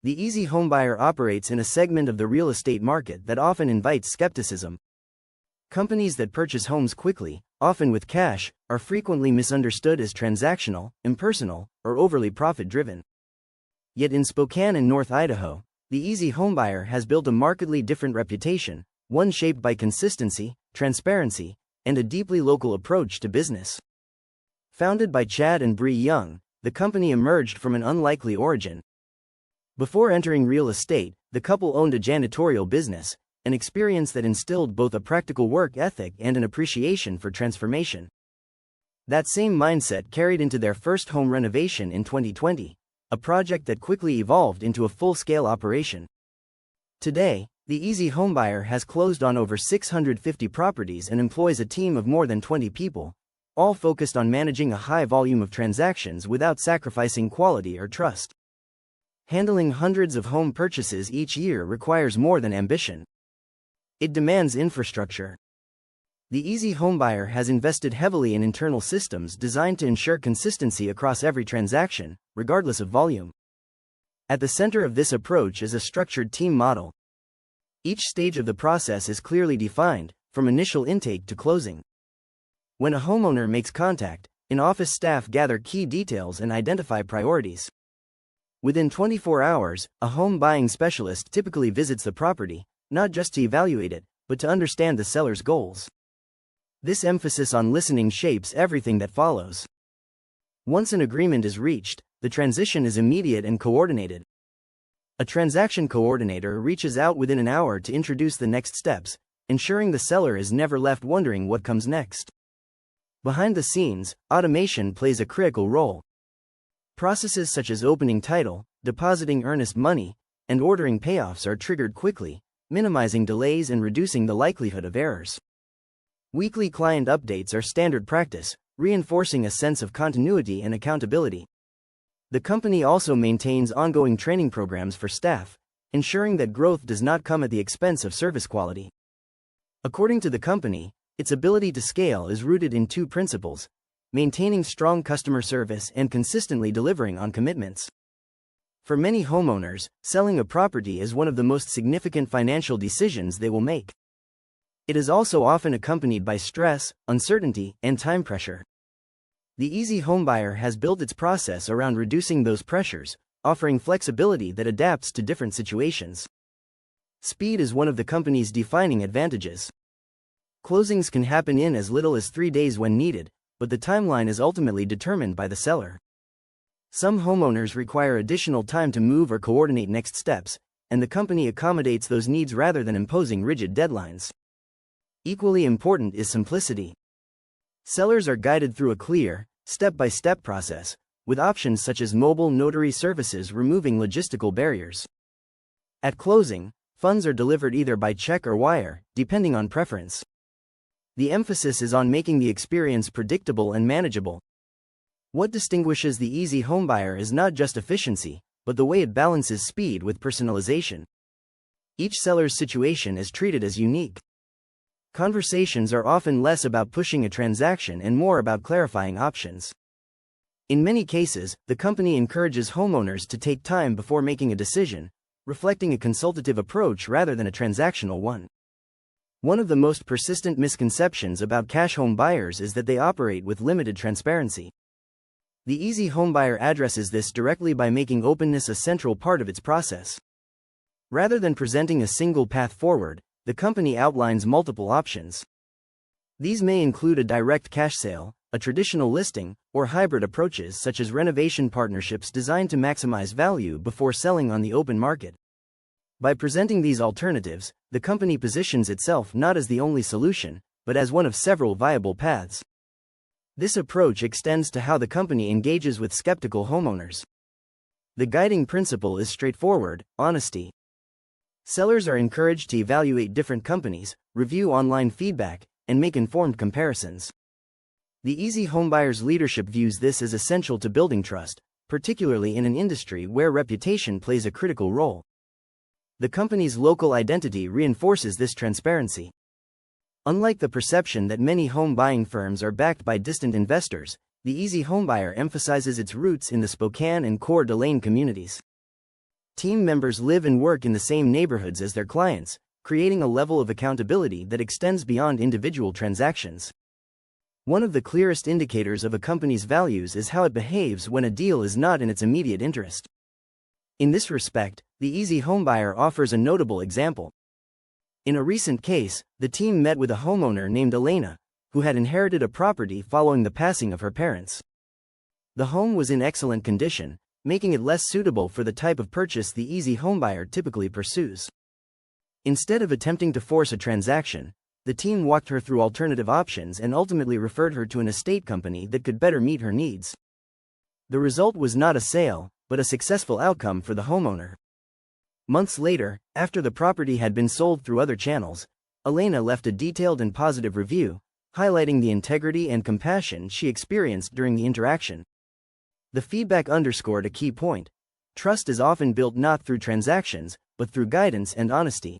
The easy homebuyer operates in a segment of the real estate market that often invites skepticism. Companies that purchase homes quickly, often with cash, are frequently misunderstood as transactional, impersonal, or overly profit-driven. Yet in Spokane and North Idaho, the easy homebuyer has built a markedly different reputation, one shaped by consistency, transparency, and a deeply local approach to business. Founded by Chad and Bree Young, the company emerged from an unlikely origin. Before entering real estate, the couple owned a janitorial business, an experience that instilled both a practical work ethic and an appreciation for transformation. That same mindset carried into their first home renovation in 2020, a project that quickly evolved into a full-scale operation. Today, the easy homebuyer has closed on over 650 properties and employs a team of more than 20 people, all focused on managing a high volume of transactions without sacrificing quality or trust. Handling hundreds of home purchases each year requires more than ambition. It demands infrastructure. The easy homebuyer has invested heavily in internal systems designed to ensure consistency across every transaction, regardless of volume. At the center of this approach is a structured team model. Each stage of the process is clearly defined, from initial intake to closing. When a homeowner makes contact, in-office staff gather key details and identify priorities. Within 24 hours, a home buying specialist typically visits the property, not just to evaluate it, but to understand the seller's goals. This emphasis on listening shapes everything that follows. Once an agreement is reached, the transition is immediate and coordinated. A transaction coordinator reaches out within an hour to introduce the next steps, ensuring the seller is never left wondering what comes next. Behind the scenes, automation plays a critical role. Processes such as opening title, depositing earnest money, and ordering payoffs are triggered quickly, minimizing delays and reducing the likelihood of errors. Weekly client updates are standard practice, reinforcing a sense of continuity and accountability. The company also maintains ongoing training programs for staff, ensuring that growth does not come at the expense of service quality. According to the company, its ability to scale is rooted in two principles: maintaining strong customer service and consistently delivering on commitments. For many homeowners, selling a property is one of the most significant financial decisions they will make. It is also often accompanied by stress, uncertainty, and time pressure. The easy homebuyer has built its process around reducing those pressures, offering flexibility that adapts to different situations. Speed is one of the company's defining advantages. Closings can happen in as little as 3 days when needed, but the timeline is ultimately determined by the seller. Some homeowners require additional time to move or coordinate next steps, and the company accommodates those needs rather than imposing rigid deadlines. Equally important is simplicity. Sellers are guided through a clear, step-by-step process, with options such as mobile notary services removing logistical barriers. At closing, funds are delivered either by check or wire, depending on preference. The emphasis is on making the experience predictable and manageable. What distinguishes the easy homebuyer is not just efficiency, but the way it balances speed with personalization. Each seller's situation is treated as unique. Conversations are often less about pushing a transaction and more about clarifying options. In many cases, the company encourages homeowners to take time before making a decision, reflecting a consultative approach rather than a transactional one. One of the most persistent misconceptions about cash home buyers is that they operate with limited transparency. The easy homebuyer addresses this directly by making openness a central part of its process. Rather than presenting a single path forward, the company outlines multiple options. These may include a direct cash sale, a traditional listing, or hybrid approaches such as renovation partnerships designed to maximize value before selling on the open market. By presenting these alternatives, the company positions itself not as the only solution, but as one of several viable paths. This approach extends to how the company engages with skeptical homeowners. The guiding principle is straightforward: honesty. Sellers are encouraged to evaluate different companies, review online feedback, and make informed comparisons. The easy homebuyer's leadership views this as essential to building trust, particularly in an industry where reputation plays a critical role. The company's local identity reinforces this transparency. Unlike the perception that many home buying firms are backed by distant investors, the easy homebuyer emphasizes its roots in the Spokane and Coeur d'Alene communities. Team members live and work in the same neighborhoods as their clients, creating a level of accountability that extends beyond individual transactions. One of the clearest indicators of a company's values is how it behaves when a deal is not in its immediate interest. In this respect, the Easy Homebuyer offers a notable example. In a recent case, the team met with a homeowner named Elena, who had inherited a property following the passing of her parents. The home was in excellent condition, making it less suitable for the type of purchase the Easy Homebuyer typically pursues. Instead of attempting to force a transaction, the team walked her through alternative options and ultimately referred her to an estate company that could better meet her needs. The result was not a sale, but a successful outcome for the homeowner. Months later, after the property had been sold through other channels, Elena left a detailed and positive review, highlighting the integrity and compassion she experienced during the interaction. The feedback underscored a key point: trust is often built not through transactions, but through guidance and honesty.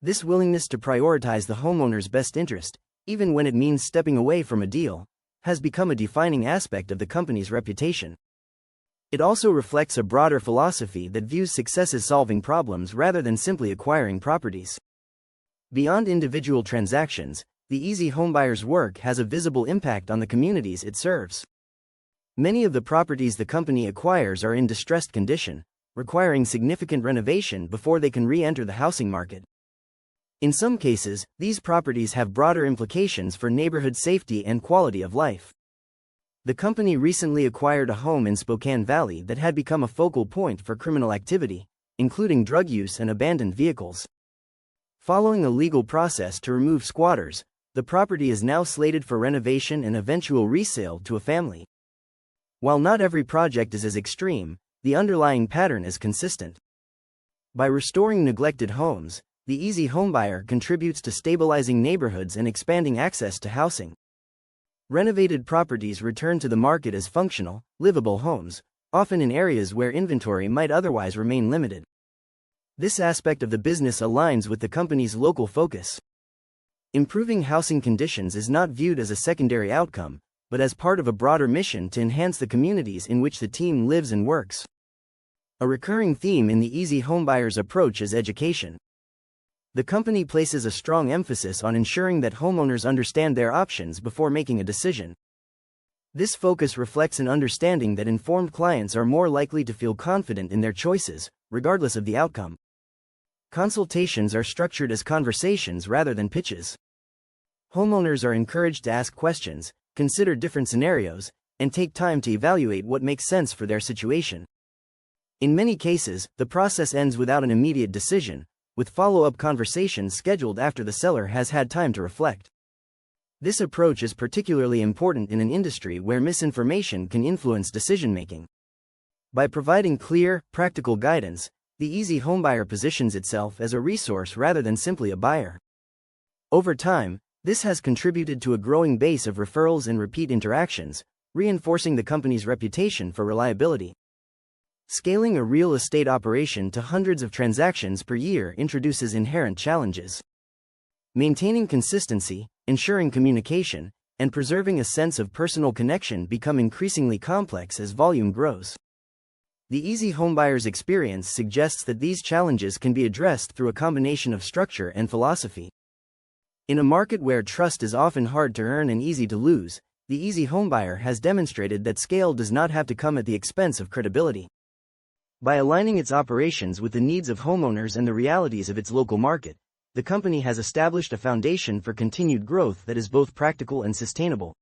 This willingness to prioritize the homeowner's best interest, even when it means stepping away from a deal, has become a defining aspect of the company's reputation. It also reflects a broader philosophy that views success as solving problems rather than simply acquiring properties. Beyond individual transactions, the Easy Homebuyer's work has a visible impact on the communities it serves. Many of the properties the company acquires are in distressed condition, requiring significant renovation before they can re-enter the housing market. In some cases, these properties have broader implications for neighborhood safety and quality of life. The company recently acquired a home in Spokane Valley that had become a focal point for criminal activity, including drug use and abandoned vehicles. Following a legal process to remove squatters, the property is now slated for renovation and eventual resale to a family. While not every project is as extreme, the underlying pattern is consistent. By restoring neglected homes, the Easy Homebuyer contributes to stabilizing neighborhoods and expanding access to housing. Renovated properties return to the market as functional, livable homes, often in areas where inventory might otherwise remain limited. This aspect of the business aligns with the company's local focus. Improving housing conditions is not viewed as a secondary outcome, but as part of a broader mission to enhance the communities in which the team lives and works. A recurring theme in the Easy Homebuyer's approach is education. The company places a strong emphasis on ensuring that homeowners understand their options before making a decision. This focus reflects an understanding that informed clients are more likely to feel confident in their choices, regardless of the outcome. Consultations are structured as conversations rather than pitches. Homeowners are encouraged to ask questions, consider different scenarios, and take time to evaluate what makes sense for their situation. In many cases, the process ends without an immediate decision, with follow-up conversations scheduled after the seller has had time to reflect. This approach is particularly important in an industry where misinformation can influence decision-making. By providing clear, practical guidance, the Easy Homebuyer positions itself as a resource rather than simply a buyer. Over time, this has contributed to a growing base of referrals and repeat interactions, reinforcing the company's reputation for reliability. Scaling a real estate operation to hundreds of transactions per year introduces inherent challenges. Maintaining consistency, ensuring communication, and preserving a sense of personal connection become increasingly complex as volume grows. The Easy Homebuyer's experience suggests that these challenges can be addressed through a combination of structure and philosophy. In a market where trust is often hard to earn and easy to lose, the Easy Homebuyer has demonstrated that scale does not have to come at the expense of credibility. By aligning its operations with the needs of homeowners and the realities of its local market, the company has established a foundation for continued growth that is both practical and sustainable.